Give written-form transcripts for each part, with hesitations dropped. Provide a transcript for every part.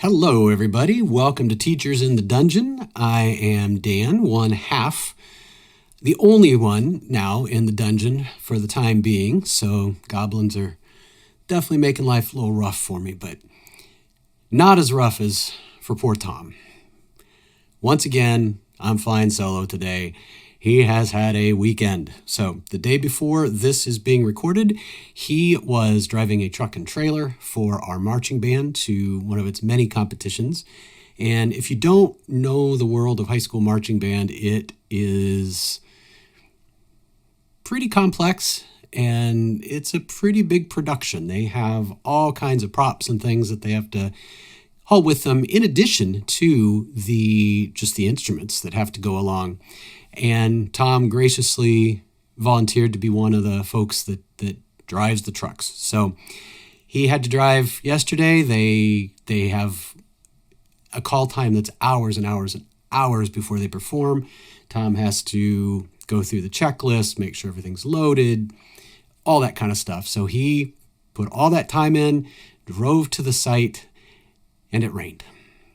Hello, everybody. Welcome to Teachers in the Dungeon. I am Dan, one half, the only one now in the dungeon for the time being. So goblins are definitely making life a little rough for me, but not as rough as for poor Tom. Once again, I'm flying solo today. He has had a weekend. So the day before this is being recorded, he was driving a truck and trailer for our marching band to one of its many competitions. And if you don't know the world of high school marching band, it is pretty complex and it's a pretty big production. They have all kinds of props and things that they have to haul with them, in addition to the instruments that have to go along. And Tom graciously volunteered to be one of the folks that drives the trucks. So he had to drive yesterday. They have a call time that's hours and hours and hours before they perform. Tom has to go through the checklist, make sure everything's loaded, all that kind of stuff. So he put all that time in, drove to the site, and it rained.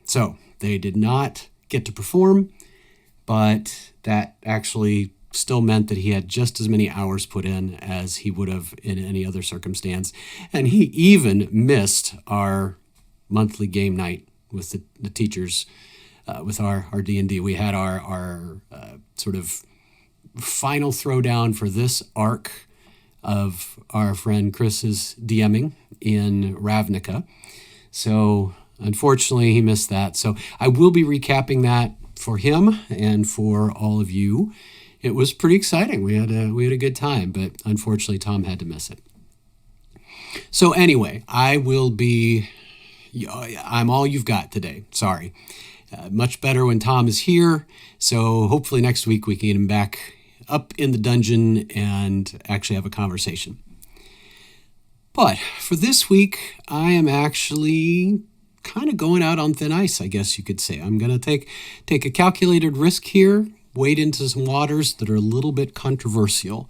So they did not get to perform, but that actually still meant that he had just as many hours put in as he would have in any other circumstance. And he even missed our monthly game night with the teachers, with our D&D. We had our sort of final throwdown for this arc of our friend Chris's DMing in Ravnica. So unfortunately, he missed that. So I will be recapping that for him and for all of you. It was pretty exciting. We had a good time, but unfortunately, Tom had to miss it. So anyway, I'm all you've got today. Sorry. Much better when Tom is here. So hopefully next week we can get him back up in the dungeon and actually have a conversation. But for this week, I am actually kind of going out on thin ice, I guess you could say. I'm going to take a calculated risk here, wade into some waters that are a little bit controversial.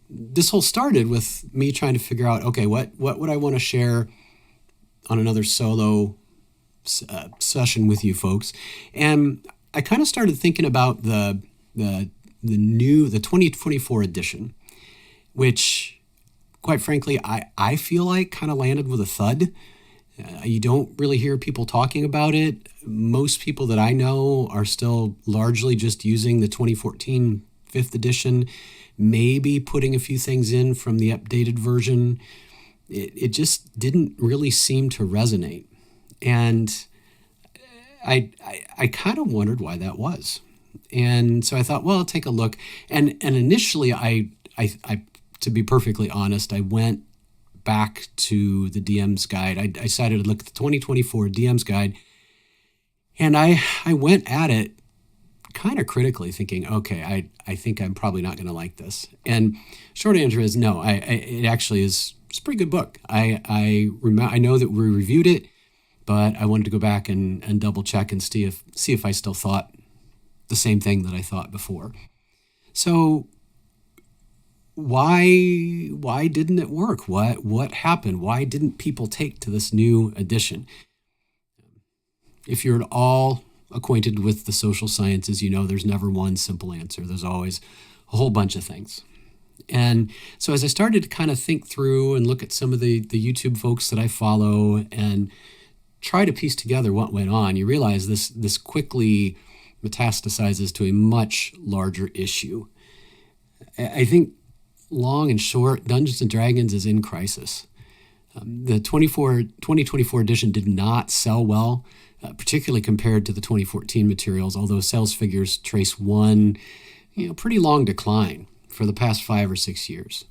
This whole started with me trying to figure out, okay, what would I want to share on another solo session with you folks? And I kind of started thinking about the 2024 edition, which, quite frankly, I feel like kind of landed with a thud. You don't really hear people talking about it. Most people that I know are still largely just using the 2014 5th edition, maybe putting a few things in from the updated version. It just didn't really seem to resonate. And I kind of wondered why that was. And so I thought, well, I'll take a look. And initially, I to be perfectly honest, I went back to the DM's guide. I decided to look at the 2024 DM's guide, and I went at it kind of critically, thinking, okay, I think I'm probably not going to like this. And short answer is no. It actually is. It's a pretty good book. I know that we reviewed it, but I wanted to go back and double check and see if I still thought the same thing that I thought before. So why didn't it work? What happened? Why didn't people take to this new edition? If you're at all acquainted with the social sciences, you know there's never one simple answer. There's always a whole bunch of things. And so as I started to kind of think through and look at some of the YouTube folks that I follow and try to piece together what went on, you realize this quickly metastasizes to a much larger issue. I think long and short, Dungeons & Dragons is in crisis. The 2024 edition did not sell well, particularly compared to the 2014 materials, although sales figures trace one pretty long decline for the past 5 or 6 years.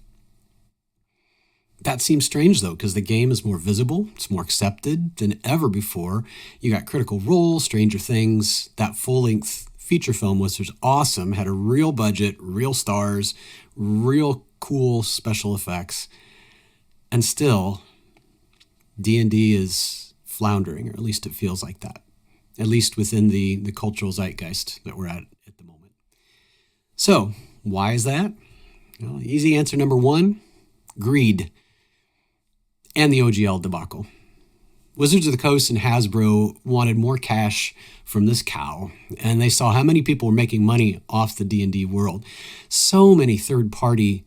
That seems strange, though, because the game is more visible, it's more accepted than ever before. You got Critical Role, Stranger Things, that full-length feature film was just awesome, had a real budget, real stars, real cool special effects, and still D&D is floundering, or at least it feels like that, at least within the cultural zeitgeist that we're at the moment. So why is that? Well, easy answer number one, greed and the OGL debacle. Wizards of the Coast and Hasbro wanted more cash from this cow, and they saw how many people were making money off the D&D world. So many third-party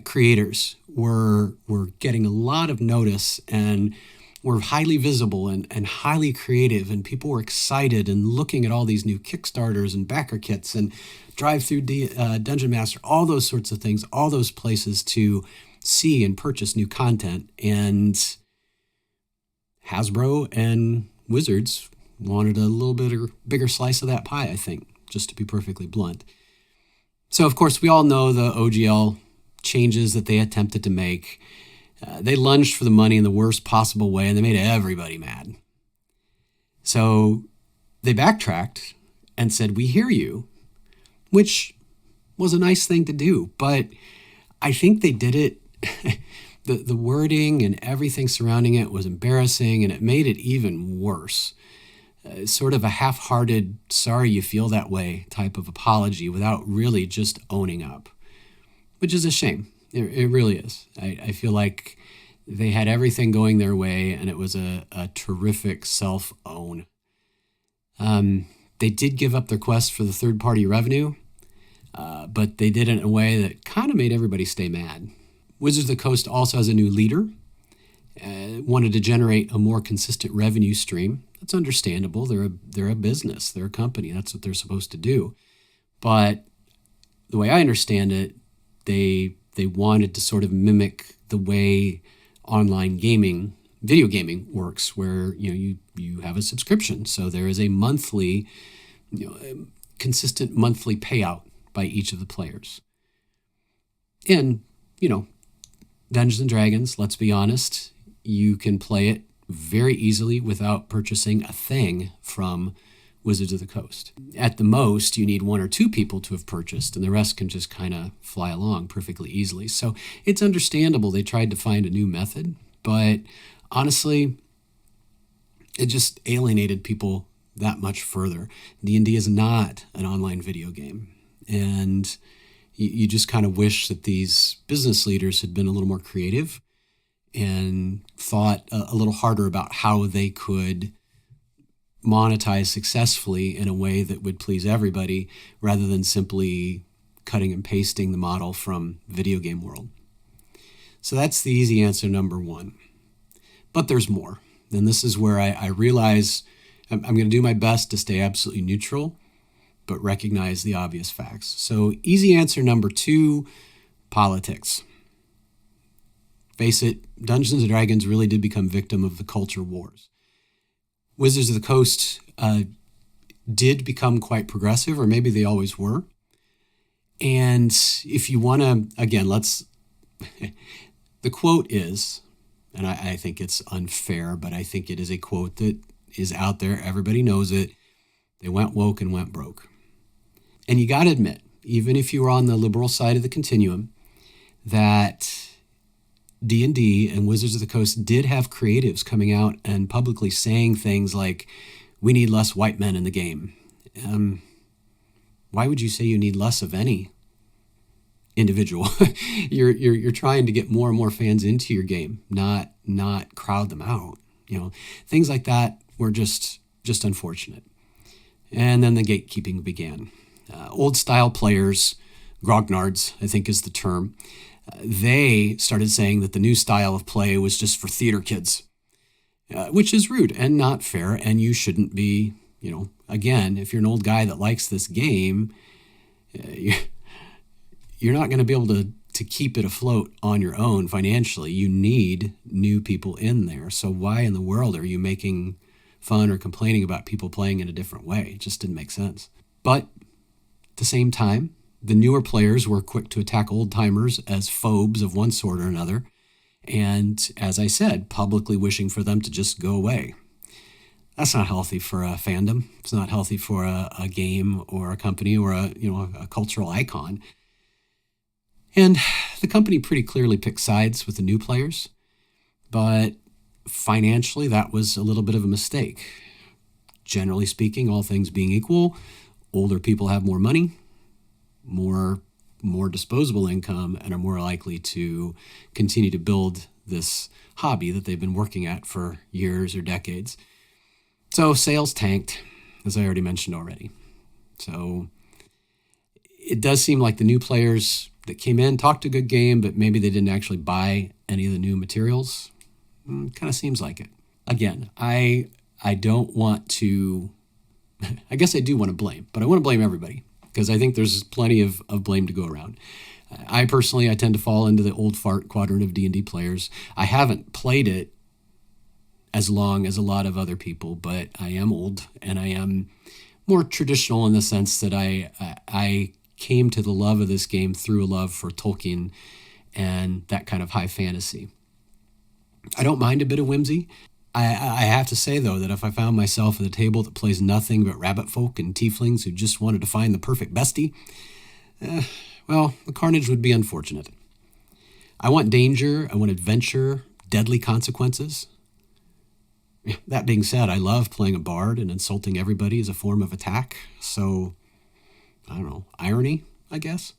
creators were getting a lot of notice and were highly visible and highly creative, and people were excited and looking at all these new Kickstarters and backer kits and drive-through Dungeon Master, all those sorts of things, all those places to see and purchase new content. And Hasbro and Wizards wanted a little bit bigger slice of that pie, I think, just to be perfectly blunt. So, of course, we all know the OGL changes that they attempted to make. They lunged for the money in the worst possible way, and they made everybody mad. So they backtracked and said, "We hear you," which was a nice thing to do. But I think they did it. The wording and everything surrounding it was embarrassing, and it made it even worse. Sort of a half-hearted, sorry you feel that way type of apology without really just owning up, which is a shame. It really is. I feel like they had everything going their way, and it was a terrific self-own. They did give up their quest for the third-party revenue, but they did it in a way that kind of made everybody stay mad. Wizards of the Coast also has a new leader, wanted to generate a more consistent revenue stream. That's understandable. They're a business. They're a company. That's what they're supposed to do. But the way I understand it, they wanted to sort of mimic the way online gaming, video gaming works, where you have a subscription. So there is a monthly, consistent monthly payout by each of the players. And, Dungeons and Dragons, let's be honest, you can play it very easily without purchasing a thing from Wizards of the Coast. At the most, you need one or two people to have purchased, and the rest can just kind of fly along perfectly easily. So it's understandable they tried to find a new method, but honestly, it just alienated people that much further. D&D is not an online video game, and you just kind of wish that these business leaders had been a little more creative and thought a little harder about how they could monetize successfully in a way that would please everybody, rather than simply cutting and pasting the model from video game world. So that's the easy answer, number one. But there's more. And this is where I realize I'm going to do my best to stay absolutely neutral, but recognize the obvious facts. So easy answer number two, politics. Face it, Dungeons & Dragons really did become victim of the culture wars. Wizards of the Coast did become quite progressive, or maybe they always were. And if you want to, again, the quote is, and I think it's unfair, but I think it is a quote that is out there. Everybody knows it. They went woke and went broke. And you got to admit, even if you were on the liberal side of the continuum, that D&D and Wizards of the Coast did have creatives coming out and publicly saying things like, "We need less white men in the game." Why would you say you need less of any individual? You're trying to get more and more fans into your game, not crowd them out. Things like that were just unfortunate. And then the gatekeeping began. Old style players, grognards, I think is the term, they started saying that the new style of play was just for theater kids, which is rude and not fair. And you shouldn't be, again, if you're an old guy that likes this game, you're not going to be able to keep it afloat on your own financially. You need new people in there. So why in the world are you making fun or complaining about people playing in a different way? It just didn't make sense. But at the same time, the newer players were quick to attack old-timers as phobes of one sort or another, and, as I said, publicly wishing for them to just go away. That's not healthy for a fandom. It's not healthy for a game or a company or a cultural icon. And the company pretty clearly picked sides with the new players, but financially that was a little bit of a mistake. Generally speaking, all things being equal, older people have more money, more disposable income, and are more likely to continue to build this hobby that they've been working at for years or decades. So sales tanked, as I already mentioned already. So it does seem like the new players that came in talked a good game, but maybe they didn't actually buy any of the new materials. Kind of seems like it. Again, I don't want to, I guess I do want to blame, but I want to blame everybody because I think there's plenty of blame to go around. I tend to fall into the old fart quadrant of D&D players. I haven't played it as long as a lot of other people, but I am old and I am more traditional in the sense that I came to the love of this game through a love for Tolkien and that kind of high fantasy. I don't mind a bit of whimsy. I have to say, though, that if I found myself at a table that plays nothing but rabbit folk and tieflings who just wanted to find the perfect bestie, well, the carnage would be unfortunate. I want danger, I want adventure, deadly consequences. That being said, I love playing a bard and insulting everybody as a form of attack, so, I don't know, irony, I guess.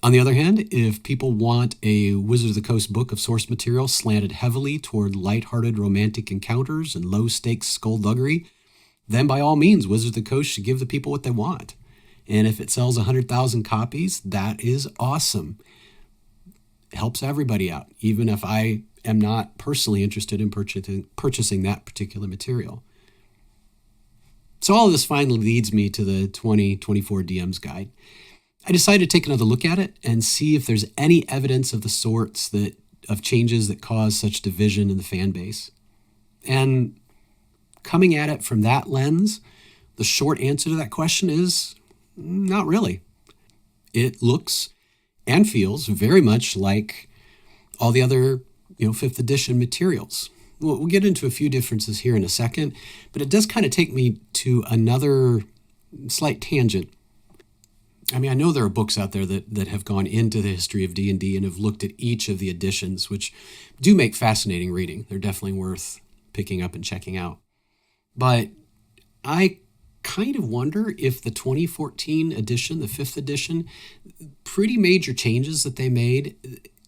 On the other hand, if people want a Wizards of the Coast book of source material slanted heavily toward lighthearted romantic encounters and low-stakes skullduggery, then by all means, Wizards of the Coast should give the people what they want. And if it sells 100,000 copies, that is awesome. It helps everybody out, even if I am not personally interested in purchasing that particular material. So all of this finally leads me to the 2024 DM's Guide. I decided to take another look at it and see if there's any evidence of the sorts of changes that cause such division in the fan base. And coming at it from that lens, the short answer to that question is not really. It looks and feels very much like all the other, 5th edition materials. We'll get into a few differences here in a second, but it does kind of take me to another slight tangent. I mean, I know there are books out there that have gone into the history of D&D and have looked at each of the editions, which do make fascinating reading. They're definitely worth picking up and checking out. But I kind of wonder if the 2014 edition, the 5th edition, pretty major changes that they made,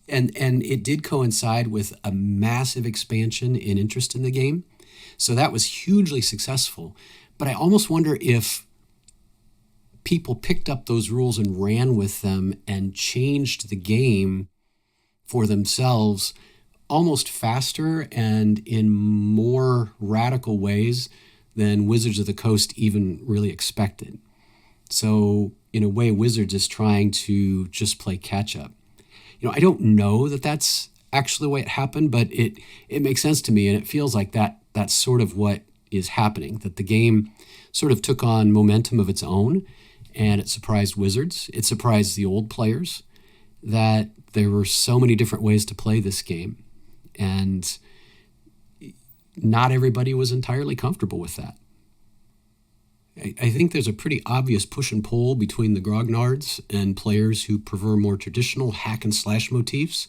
and it did coincide with a massive expansion in interest in the game. So that was hugely successful. But I almost wonder if people picked up those rules and ran with them and changed the game for themselves almost faster and in more radical ways than Wizards of the Coast even really expected. So in a way, Wizards is trying to just play catch up. I don't know that that's actually the way it happened, but it makes sense to me, and it feels like that's sort of what is happening, that the game sort of took on momentum of its own, and it surprised Wizards. It surprised the old players that there were so many different ways to play this game. And not everybody was entirely comfortable with that. I think there's a pretty obvious push and pull between the grognards and players who prefer more traditional hack and slash motifs,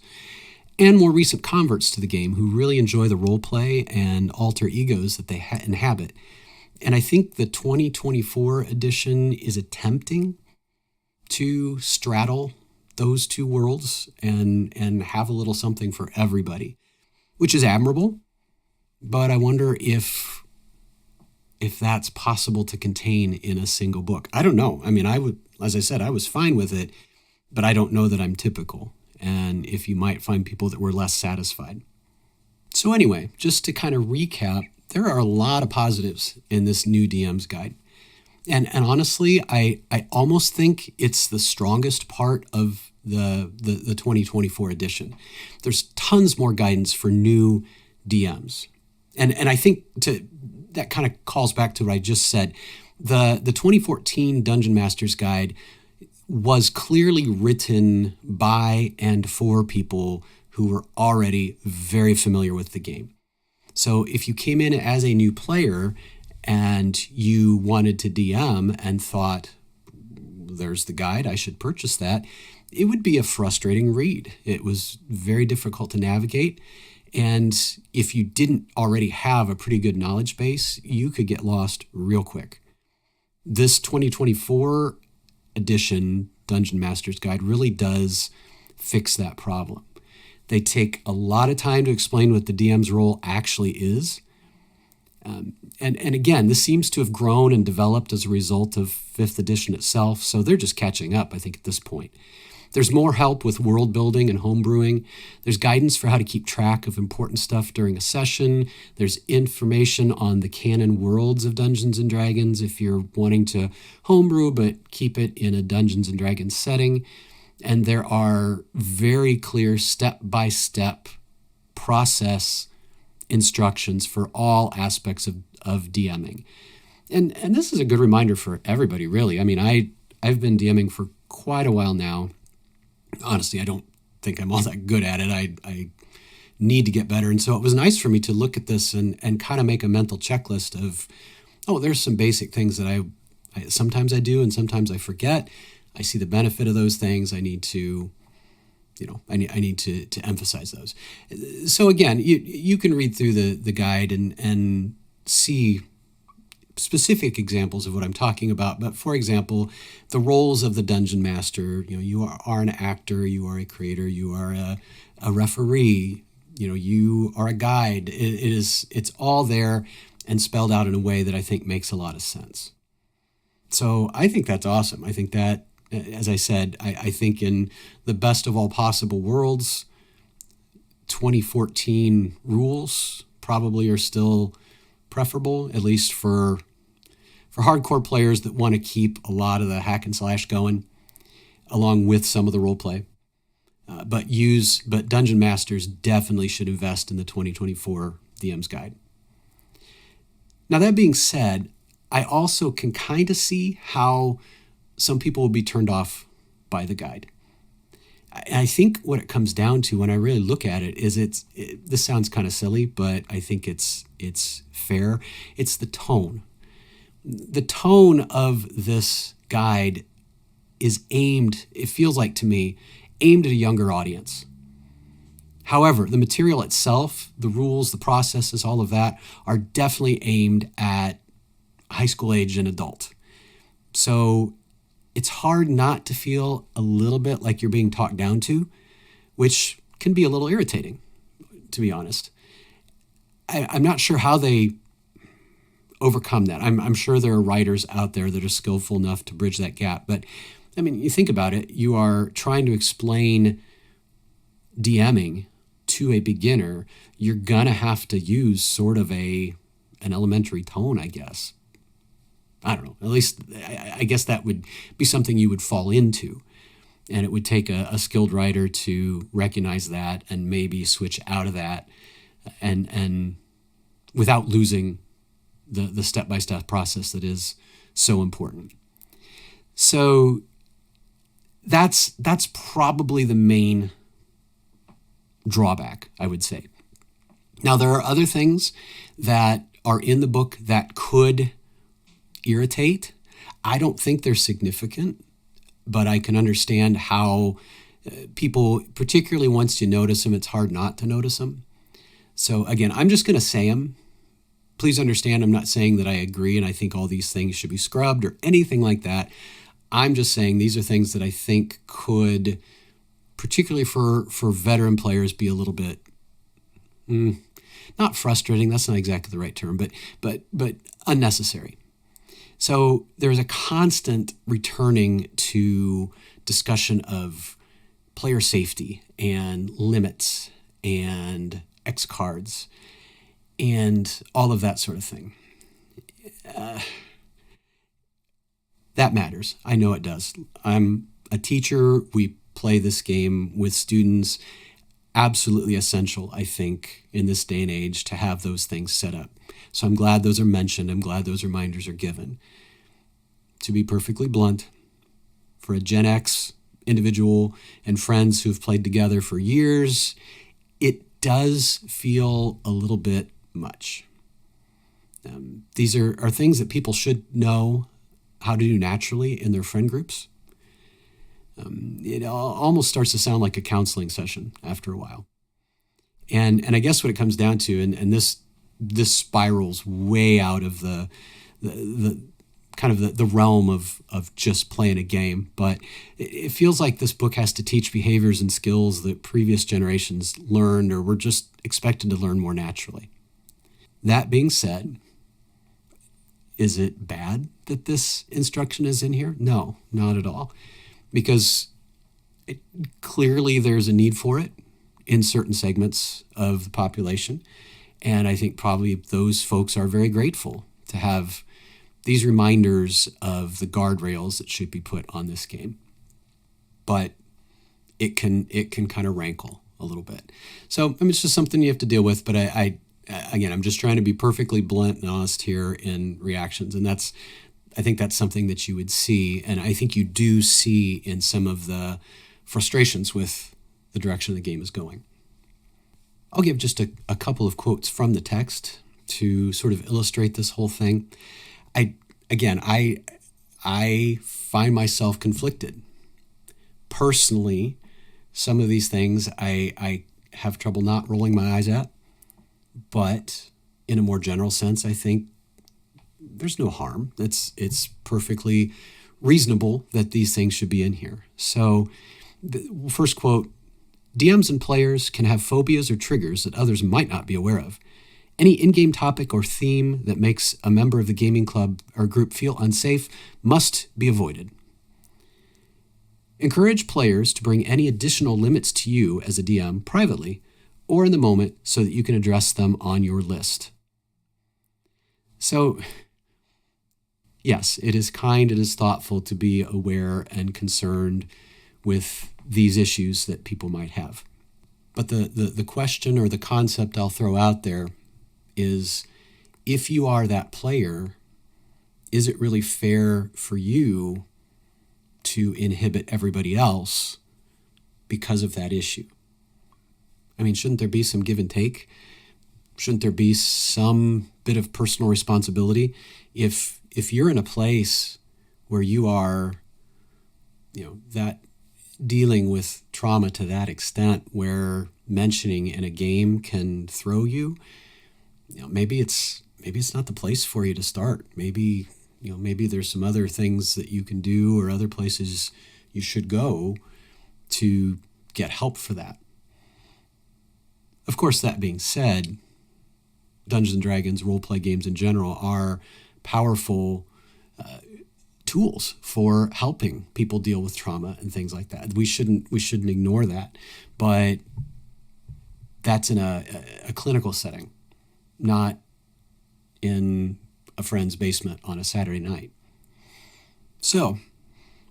and more recent converts to the game who really enjoy the role play and alter egos that they inhabit. And I think the 2024 edition is attempting to straddle those two worlds and have a little something for everybody, which is admirable. But I wonder if that's possible to contain in a single book. I don't know. I mean, as I said, I was fine with it, but I don't know that I'm typical. And if you might find people that were less satisfied. So anyway, just to kind of recap, there are a lot of positives in this new DM's Guide. And honestly, I almost think it's the strongest part of the 2024 edition. There's tons more guidance for new DMs. And I think that kind of calls back to what I just said. The 2014 Dungeon Master's Guide was clearly written by and for people who were already very familiar with the game. So if you came in as a new player and you wanted to DM and thought, there's the guide, I should purchase that, it would be a frustrating read. It was very difficult to navigate. And if you didn't already have a pretty good knowledge base, you could get lost real quick. This 2024 edition Dungeon Master's Guide really does fix that problem. They take a lot of time to explain what the DM's role actually is. And again, this seems to have grown and developed as a result of 5th edition itself, so they're just catching up, I think, at this point. There's more help with world building and homebrewing. There's guidance for how to keep track of important stuff during a session. There's information on the canon worlds of Dungeons and Dragons if you're wanting to homebrew but keep it in a Dungeons and Dragons setting. And there are very clear step-by-step process instructions for all aspects of DMing. And this is a good reminder for everybody, really. I mean, I've been DMing for quite a while now. Honestly, I don't think I'm all that good at it. I need to get better. And so it was nice for me to look at this and kind of make a mental checklist of, there's some basic things that I sometimes I do and sometimes I forget. I see the benefit of those things. I need to, I need to emphasize those. So again, you can read through the guide and see specific examples of what I'm talking about. But for example, the roles of the dungeon master, you are an actor, you are a creator, you are a referee, you are a guide. It's all there and spelled out in a way that I think makes a lot of sense. So I think that's awesome. I think that, as I said, I think in the best of all possible worlds, 2014 rules probably are still preferable, at least for hardcore players that want to keep a lot of the hack and slash going, along with some of the role play. But Dungeon Masters definitely should invest in the 2024 DM's Guide. Now, that being said, I also can kind of see how some people will be turned off by the guide. I think what it comes down to when I really look at it is this sounds kind of silly, but I think it's fair. It's the tone. The tone of this guide is aimed, it feels like to me, aimed at a younger audience. However, the material itself, the rules, the processes, all of that are definitely aimed at high school age and adult. So it's hard not to feel a little bit like you're being talked down to, which can be a little irritating, to be honest. I'm not sure how they overcome that. I'm sure there are writers out there that are skillful enough to bridge that gap. But, I mean, you think about it. You are trying to explain DMing to a beginner. You're going to have to use sort of an elementary tone, I guess. I don't know. At least I guess that would be something you would fall into. And it would take a skilled writer to recognize that and maybe switch out of that and without losing the step-by-step process that is so important. So that's probably the main drawback, I would say. Now, there are other things that are in the book that could irritate. I don't think they're significant, but I can understand how people, particularly once you notice them, it's hard not to notice them. So again, I'm just going to say them. Please understand, I'm not saying that I agree and I think all these things should be scrubbed or anything like that. I'm just saying these are things that I think could, particularly for veteran players, be a little bit, not frustrating, that's not exactly the right term, but unnecessary. So there's a constant returning to discussion of player safety and limits and X cards and all of that sort of thing. That matters. I know it does. I'm a teacher. We play this game with students. Absolutely essential, I think, in this day and age to have those things set up. So I'm glad those are mentioned. I'm glad those reminders are given. To be perfectly blunt, for a Gen X individual and friends who've played together for years, it does feel a little bit much. These are things that people should know how to do naturally in their friend groups. It almost starts to sound like a counseling session after a while. And I guess what it comes down to, and this spirals way out of the kind of the realm of just playing a game, but it feels like this book has to teach behaviors and skills that previous generations learned or were just expected to learn more naturally. That being said, is it bad that this instruction is in here? No, not at all. Because clearly there's a need for it in certain segments of the population. And I think probably those folks are very grateful to have these reminders of the guardrails that should be put on this game. But it can kind of rankle a little bit. So I mean, it's just something you have to deal with. But again, I'm just trying to be perfectly blunt and honest here in reactions. And I think that's something that you would see. And I think you do see in some of the frustrations with the direction the game is going. I'll give just a couple of quotes from the text to sort of illustrate this whole thing. I find myself conflicted. Personally, some of these things I have trouble not rolling my eyes at, but in a more general sense, I think there's no harm. It's perfectly reasonable that these things should be in here. So the first quote, DMs and players can have phobias or triggers that others might not be aware of. Any in-game topic or theme that makes a member of the gaming club or group feel unsafe must be avoided. Encourage players to bring any additional limits to you as a DM privately or in the moment so that you can address them on your list. So, yes, it is kind, it is thoughtful to be aware and concerned with these issues that people might have. But the question or the concept I'll throw out there is, if you are that player, is it really fair for you to inhibit everybody else because of that issue? I mean, shouldn't there be some give and take? Shouldn't there be some bit of personal responsibility? If you're in a place where you are, that dealing with trauma to that extent where mentioning in a game can throw you, maybe it's not the place for you to start. Maybe there's some other things that you can do or other places you should go to get help for that. Of course, that being said, Dungeons and Dragons, role-play games in general, are powerful tools for helping people deal with trauma and things like that. We shouldn't ignore that, but that's in a clinical setting, not in a friend's basement on a Saturday night. So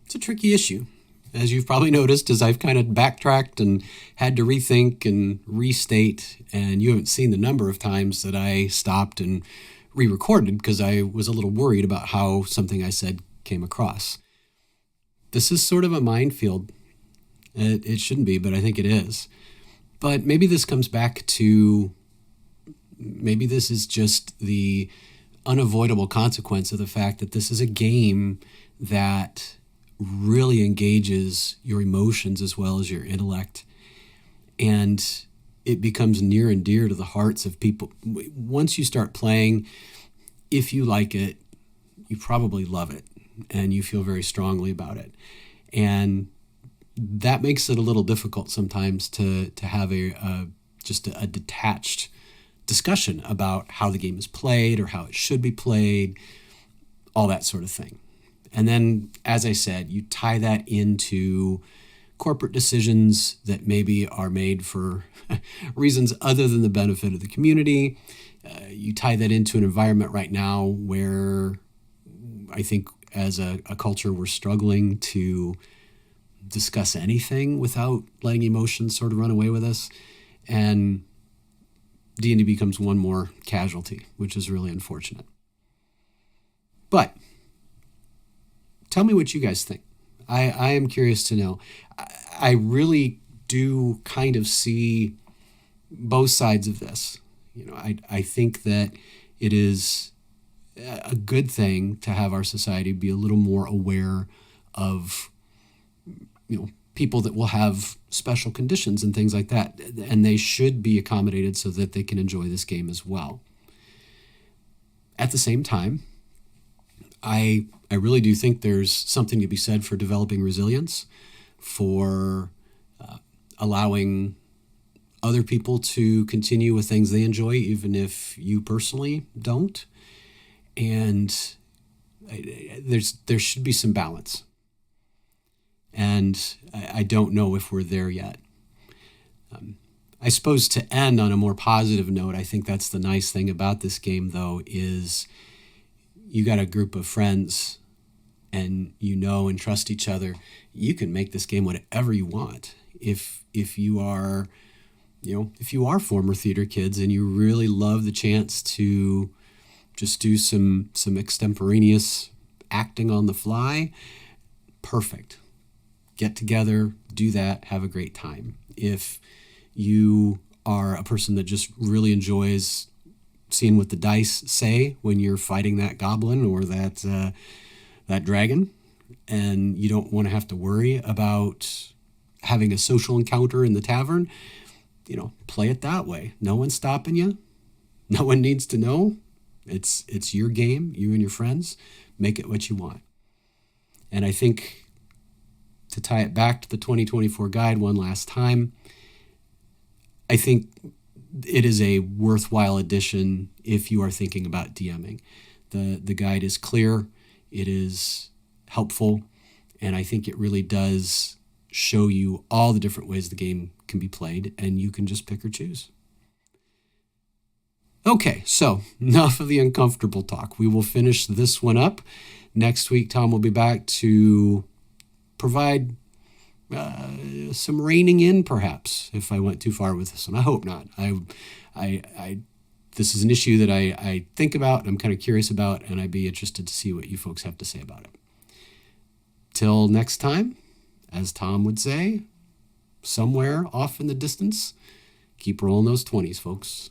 it's a tricky issue, as you've probably noticed, as I've kind of backtracked and had to rethink and restate, and you haven't seen the number of times that I stopped and re-recorded because I was a little worried about how something I said came across. This is sort of a minefield. It shouldn't be, but I think it is. But maybe this comes back to, maybe this is just the unavoidable consequence of the fact that this is a game that really engages your emotions as well as your intellect. And it becomes near and dear to the hearts of people. Once you start playing, if you like it, you probably love it and you feel very strongly about it. And that makes it a little difficult sometimes to have a detached discussion about how the game is played or how it should be played, all that sort of thing. And then, as I said, you tie that into corporate decisions that maybe are made for reasons other than the benefit of the community. You tie that into an environment right now where I think as a culture we're struggling to discuss anything without letting emotions sort of run away with us. And D&D becomes one more casualty, which is really unfortunate. But tell me what you guys think. I am curious to know. I really do kind of see both sides of this. I think that it is a good thing to have our society be a little more aware of, people that will have special conditions and things like that, and they should be accommodated so that they can enjoy this game as well. At the same time, I really do think there's something to be said for developing resilience, for allowing other people to continue with things they enjoy, even if you personally don't. And there should be some balance. And I don't know if we're there yet. I suppose to end on a more positive note, I think that's the nice thing about this game, though, is you got a group of friends and you know and trust each other. You can make this game whatever you want. If you are, if you are former theater kids and you really love the chance to just do some extemporaneous acting on the fly, perfect. Get together, do that, have a great time. If you are a person that just really enjoys seeing what the dice say when you're fighting that goblin or that dragon, and you don't want to have to worry about having a social encounter in the tavern, play it that way. No one's stopping you. No one needs to know. It's your game, you and your friends. Make it what you want. And I think to tie it back to the 2024 guide one last time, I think it is a worthwhile addition if you are thinking about DMing. The guide is clear, it is helpful, and I think it really does show you all the different ways the game can be played, and you can just pick or choose. Okay, so enough of the uncomfortable talk. We will finish this one up. Next week, Tom will be back to provide some reining in, perhaps, if I went too far with this one. I hope not. This is an issue that I think about, and I'm kind of curious about, and I'd be interested to see what you folks have to say about it. Till next time, as Tom would say, somewhere off in the distance, keep rolling those 20s, folks.